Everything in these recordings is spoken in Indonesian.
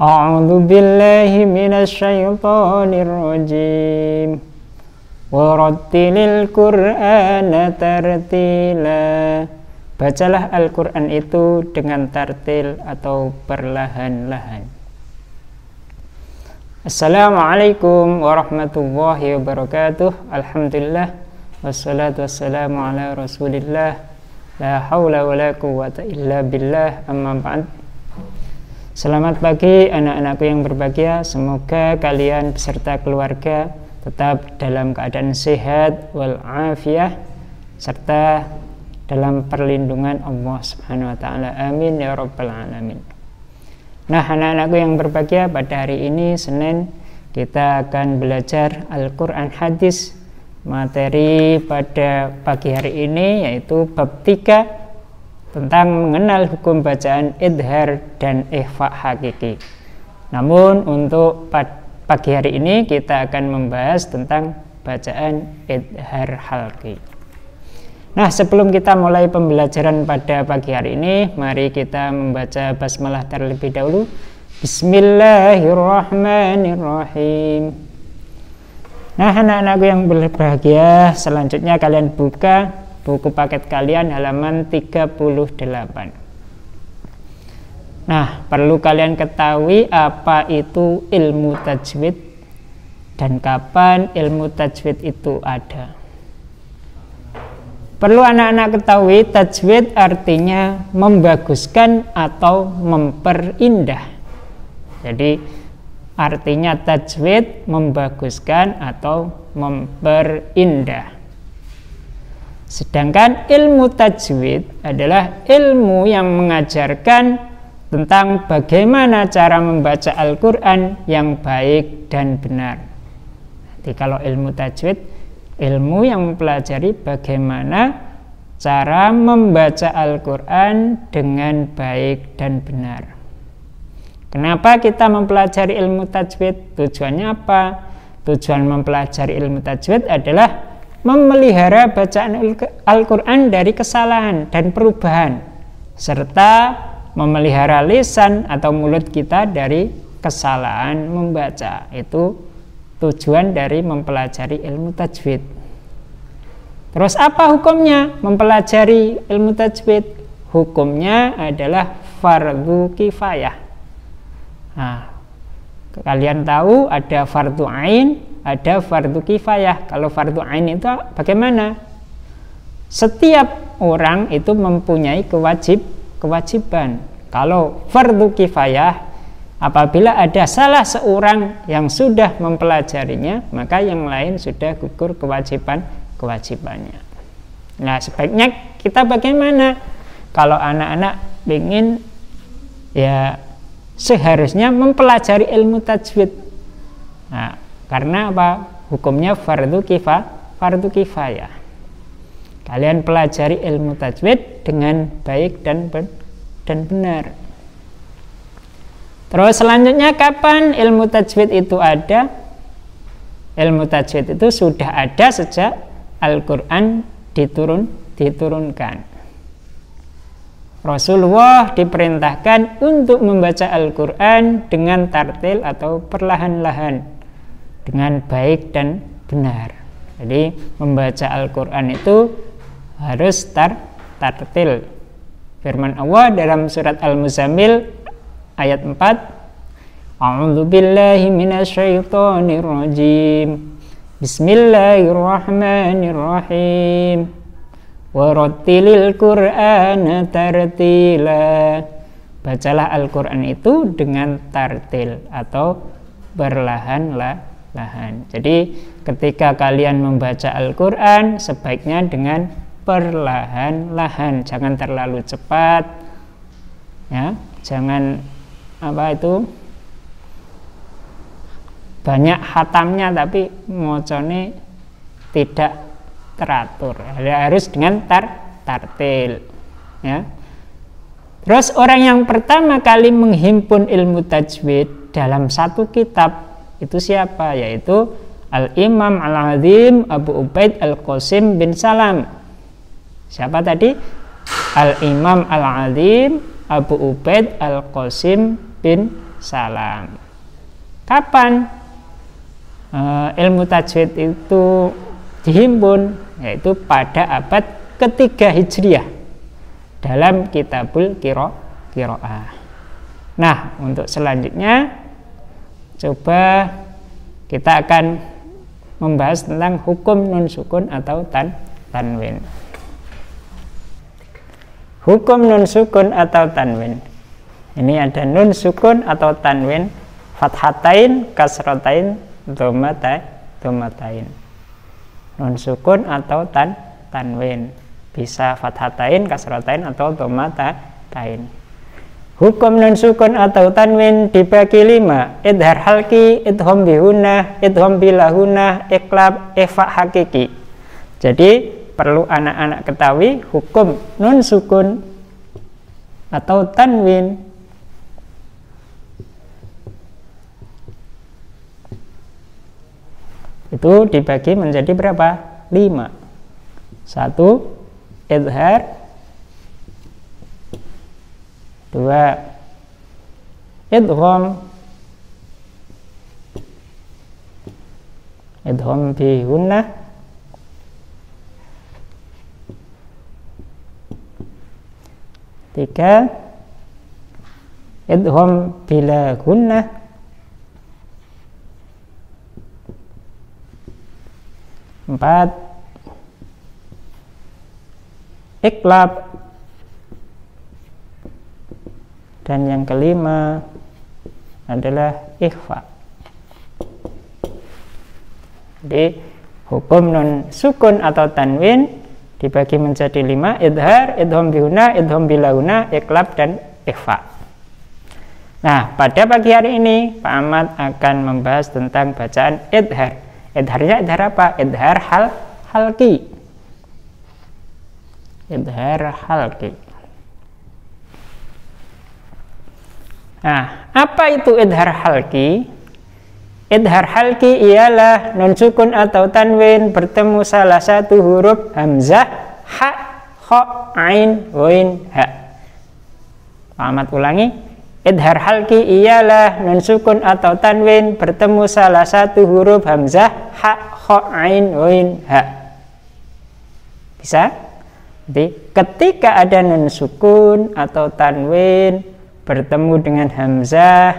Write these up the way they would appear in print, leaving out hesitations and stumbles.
A'udzu billahi minasyaitonir rajim. Warattilil Qur'ana tartila. Bacalah Al-Qur'an itu dengan tartil atau perlahan-lahan. Assalamualaikum warahmatullahi wabarakatuh. Alhamdulillah wassalatu wassalamu ala Rasulillah. La haula wala quwwata illa billah. Amma ba'd. Selamat pagi anak-anakku yang berbahagia. Semoga kalian beserta keluarga tetap dalam keadaan sehat walafiat serta dalam perlindungan Allah Subhanahu wa taala. Amin ya rabbal alamin. Nah, anak-anakku yang berbahagia, pada hari ini Senin kita akan belajar Al-Qur'an hadis. Materi pada pagi hari ini yaitu bab 3 tentang mengenal hukum bacaan idhar dan ikhfa hakiki. Namun untuk pagi hari ini kita akan membahas tentang bacaan idhar halqi. Nah, sebelum kita mulai pembelajaran pada pagi hari ini, mari kita membaca basmalah terlebih dahulu. Bismillahirrahmanirrahim. Nah, anak-anakku yang berbahagia, selanjutnya kalian buka buku paket kalian halaman 38. Nah, perlu kalian ketahui apa itu ilmu tajwid dan kapan ilmu tajwid itu ada. Perlu anak-anak ketahui, tajwid artinya membaguskan atau memperindah. Jadi artinya tajwid membaguskan atau memperindah. Sedangkan ilmu tajwid adalah ilmu yang mengajarkan tentang bagaimana cara membaca Al-Quran yang baik dan benar. Jadi kalau ilmu tajwid, ilmu yang mempelajari bagaimana cara membaca Al-Quran dengan baik dan benar. Kenapa kita mempelajari ilmu tajwid? Tujuannya apa? Tujuan mempelajari ilmu tajwid adalah memelihara bacaan Al-Quran dari kesalahan dan perubahan, serta memelihara lisan atau mulut kita dari kesalahan membaca. Itu tujuan dari mempelajari ilmu tajwid. Terus apa hukumnya mempelajari ilmu tajwid? Hukumnya adalah fardu kifayah. Nah, kalian tahu ada fardu ain, ada fardu kifayah. Kalau fardu ain itu bagaimana? Setiap orang itu mempunyai kewajiban. Kalau fardu kifayah, apabila ada salah seorang yang sudah mempelajarinya, maka yang lain sudah gugur kewajibannya. Nah, sebaiknya kita bagaimana? Kalau anak-anak ingin, ya seharusnya mempelajari ilmu tajwid. Nah, karena apa? Hukumnya fardu kifayah. Kalian pelajari ilmu tajwid dengan baik dan benar. Terus selanjutnya, kapan ilmu tajwid itu ada? Ilmu tajwid itu sudah ada sejak Al-Quran diturunkan. Rasulullah diperintahkan untuk membaca Al-Quran dengan tartil atau perlahan-lahan, dengan baik dan benar. Jadi membaca Al-Quran itu harus tartil. Firman Allah dalam surat Al-Muzammil ayat 4, A'udzu billahi minasyaitonir rajim. Bismillahirrahmanirrahim. Warattilil Qur'ana tartila. Bacalah Al-Quran itu dengan tartil atau perlahan-lahan. Jadi ketika kalian membaca Al-Quran, sebaiknya dengan perlahan-lahan, jangan terlalu cepat, ya, jangan banyak hatamnya tapi mocone tidak teratur. Harus dengan tartil, ya. Terus orang yang pertama kali menghimpun ilmu tajwid dalam satu kitab itu siapa? Yaitu Al-Imam Al-Azim Abu Ubaid Al-Qasim bin Salam. Siapa tadi? Al-Imam Al-Azim Abu Ubaid Al-Qasim bin salam. Kapan ilmu tajwid itu dihimpun? Yaitu pada abad ketiga Hijriah dalam Kitabul Qiraah. Nah, untuk selanjutnya coba kita akan membahas tentang hukum nun sukun atau tanwin. Hukum nun sukun atau tanwin. Ini ada nun sukun atau tanwin, fathatain, kasratain, dhammatain. Nun sukun atau tanwin. Bisa fathatain, kasratain atau dhammatain. Hukum nun sukun atau tanwin dibagi 5: idhar halki, idgham bihunah, idgham bilahunah, iqlab, ikhfa hakiki. Jadi perlu anak-anak ketahui hukum nun sukun atau tanwin. Itu dibagi menjadi berapa? 5. 1. Idhar. 2. Idgham bihunah. 3. Idgham bila gunnah. 4. Iqlab. Dan yang kelima adalah ikhfa. Jadi hukum nun sukun atau tanwin dibagi menjadi 5: idhar, idgham bihunah, idgham bilahunah, iqlab, dan ikhfa. Nah, pada pagi hari ini Pak Ahmad akan membahas tentang bacaan idhar. Idharnya idhar apa? Idhar halki. Idhar halki. Nah, apa itu idhar halki? Idhar halki ialah nun sukun atau tanwin bertemu salah satu huruf hamzah, ha, kha, ain, ghain, ha. Pak Ahmad ulangi. Idhar halki ialah nun sukun atau tanwin bertemu salah satu huruf hamzah, ha, kha, ain, ghain, ha. Bisa? Jadi ketika ada nun sukun atau tanwin bertemu dengan hamzah,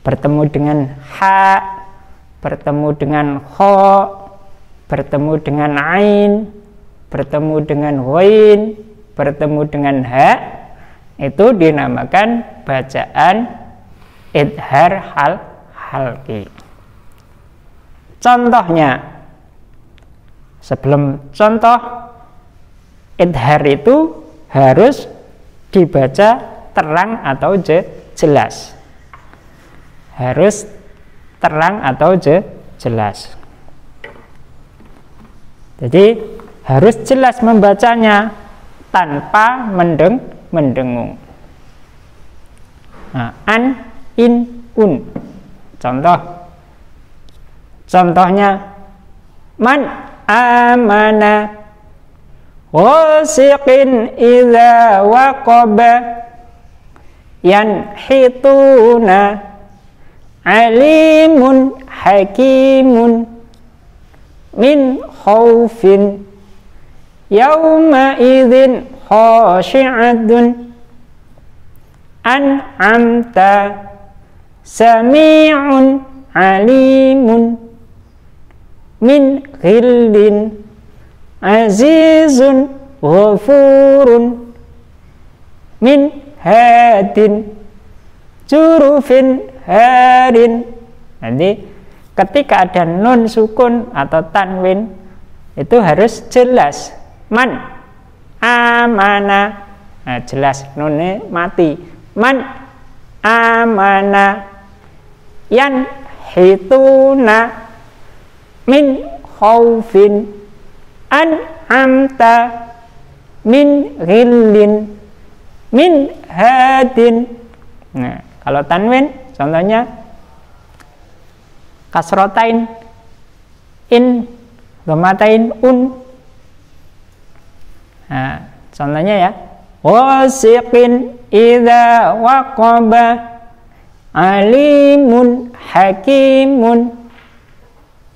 bertemu dengan ha, bertemu dengan kha, bertemu dengan ain, bertemu dengan ghain, bertemu dengan ha, itu dinamakan bacaan idhar halki. Contohnya, sebelum contoh, idhar itu harus dibaca terang atau jelas. Harus terang atau jelas. Jadi harus jelas membacanya tanpa mendengung. Nah, an, in, un. Contohnya man amana wasiqin idza waqaba yanhituna alimun hakimun min khaufin yawma idzin khashi'atun an'amta sami'un alimun min ghillin azizun ghafurun min hadin jurufin harin. Nanti ketika ada nun sukun atau tanwin itu harus jelas. Man amana, nah, jelas nunnya mati. Man amana yanhituna min khaufin an'amta min ghillin min hadin. Nah, kalau tanwin contohnya kasrotain, in, dhammatain, un. Nah, contohnya ya, wasiqin idza waqaba alimun hakimun,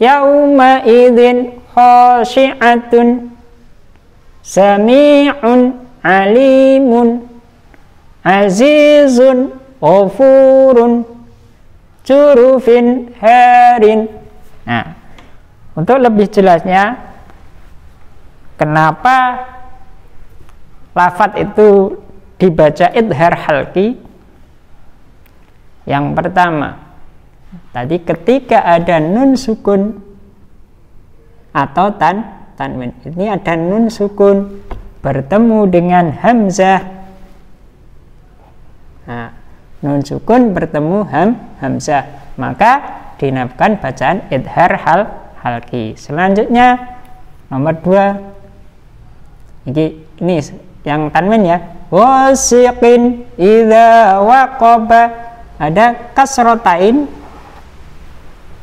yauma idzin khashi'atun, sami'un alimun, azizun ghafurun, jurufin harin. Nah, untuk lebih jelasnya kenapa lafadz itu dibaca idhar halqi, yang pertama tadi ketika ada nun sukun atau tanwin, ini ada nun sukun bertemu dengan hamzah. Nah, nun sukun bertemu hamzah, maka dinamakan bacaan idhar halqi. Selanjutnya nomor 2, ini yang tanwin ya, wasiqin idza waqaba, ada kasrotain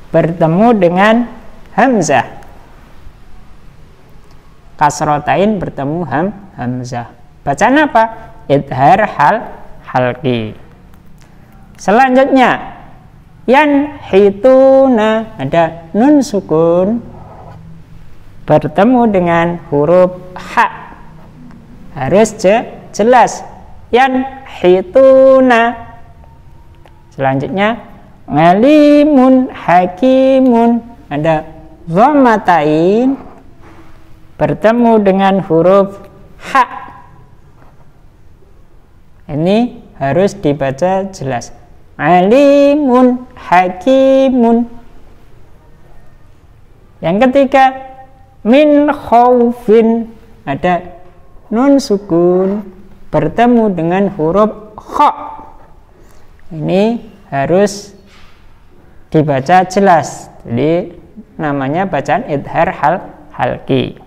bertemu dengan hamzah. Kasrotain bertemu hamzah. Bacaan apa? Idhar halqi. Selanjutnya yanhituna, ada nun sukun bertemu dengan huruf ha. Harus jelas. Yanhituna. Selanjutnya alimun hakimun, ada dhammatain bertemu dengan huruf ha. Ini harus dibaca jelas. Alimun hakimun. Yang ketiga min khaufin, ada nun sukun bertemu dengan huruf kha. Ini harus dibaca jelas. Jadi namanya bacaan idhar halqi.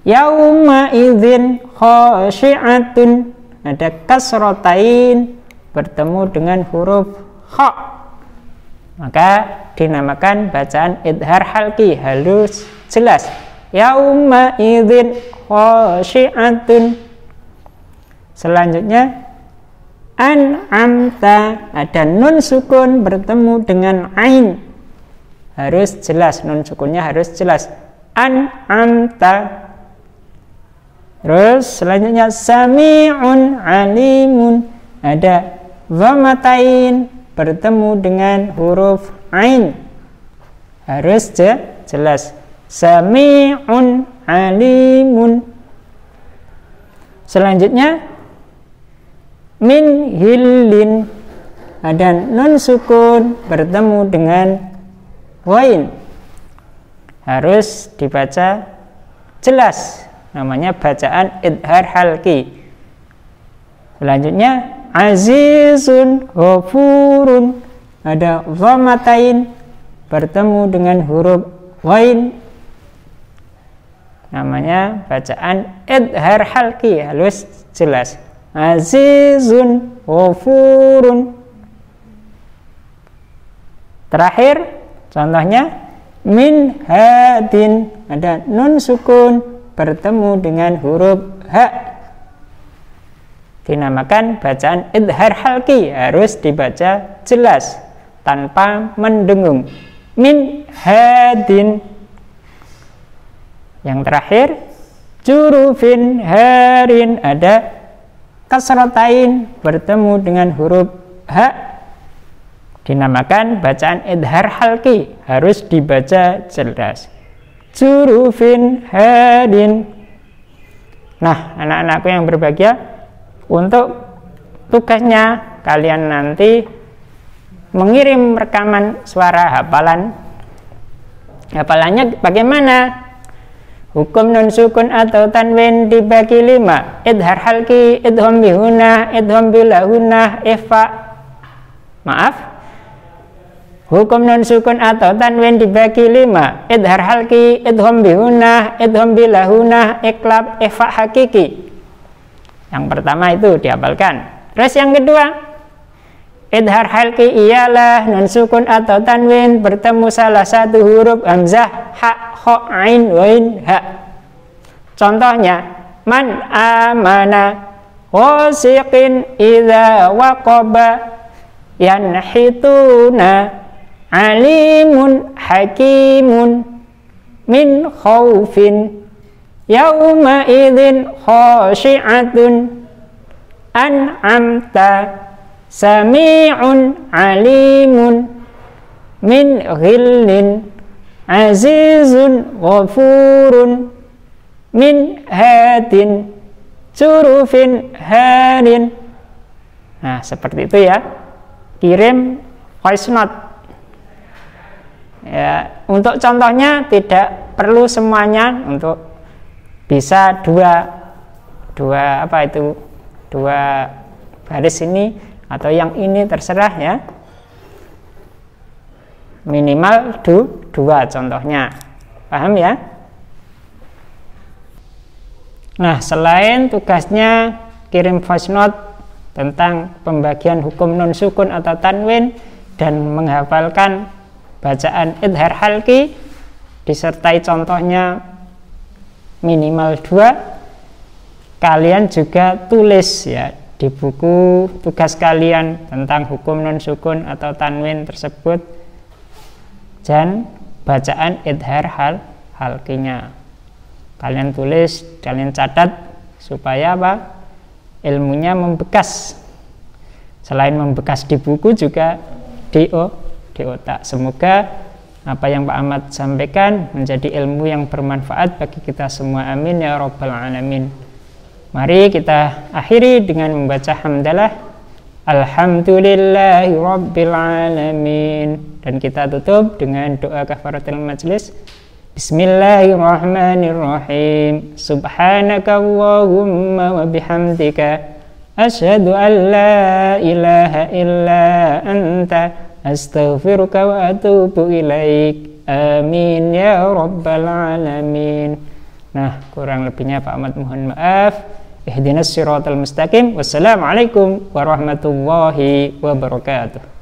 Yauma idzin khashi'atun, ada kasrotain bertemu dengan huruf kha, maka dinamakan bacaan idhar halqi, halus jelas. Yauma idzin khashi'atun. Selanjutnya an'amta, ada nun sukun bertemu dengan ain, harus jelas, nun sukunnya harus jelas. An'amta. Terus selanjutnya sami'un alimun, ada dhammatain bertemu dengan huruf ain, harus jelas. Sami'un alimun. Selanjutnya min hillin, ada nun sukun bertemu dengan wain, harus dibaca jelas, namanya bacaan idhar halqi. Selanjutnya azizun ghafurun, ada dhammatain bertemu dengan huruf wain, namanya bacaan idhar halqi, halus jelas. Azizun ghafurun. Terakhir contohnya min hadin, ada nun sukun bertemu dengan huruf ha, dinamakan bacaan idhar halqi, harus dibaca jelas tanpa mendengung. Min hadin. Yang terakhir jurufin harin, ada kasrotain bertemu dengan huruf ha, dinamakan bacaan idhar halqi, harus dibaca jelas. Jurufin harin. Nah, anak-anakku yang berbahagia, untuk tugasnya kalian nanti mengirim rekaman suara hafalan. Hafalannya bagaimana? Hukum nun sukun atau tanwin dibagi 5. Idhar halqi, idgham bihunah, idgham bilahunah, ikhfa. Maaf. Hukum nun sukun atau tanwin dibagi 5. Idhar halqi, idgham bihunah, idgham bilahunah, iqlab, ikhfa hakiki. Yang pertama itu dihafalkan. Terus yang kedua, idhar halqi ialah nun sukun atau tanwin bertemu salah satu huruf hamzah, ha, kha, ain, wain, ha. Contohnya man amana, ghasiqin idza waqaba yanhituna alimun hakimun min khaufin yauma idzin khashi'atun an'amta sami'un alimun min ghillin azizun ghafurun min hatin surufin hanin. Nah, seperti itu ya. Kirim voice note. Ya, untuk contohnya tidak perlu semuanya, untuk bisa dua baris ini atau yang ini terserah ya. Minimal dua contohnya. Paham ya? Nah, selain tugasnya kirim voice note tentang pembagian hukum nun sukun atau tanwin dan menghafalkan bacaan idhar halqi disertai contohnya minimal 2, kalian juga tulis ya di buku tugas kalian tentang hukum nun sukun atau tanwin tersebut dan bacaan idhar halqinya. Kalian tulis, kalian catat supaya apa? Ilmunya membekas. Selain membekas di buku juga di otak. Semoga apa yang Pak Ahmad sampaikan menjadi ilmu yang bermanfaat bagi kita semua. Amin ya rabbal alamin. Mari kita akhiri dengan membaca hamdalah. Alhamdulillahi rabbil alamin. Dan kita tutup dengan doa kafaratul majlis. Bismillahirrahmanirrahim. Subhanaka Allahumma wa bihamdika asyhadu an la ilaha illa anta astaghfiruka wa atubu ilaik. Amin ya rabbal alamin. Nah, kurang lebihnya Pak Ahmad mohon maaf. Ihdinas siratal mustaqim. Wassalamualaikum warahmatullahi wabarakatuh.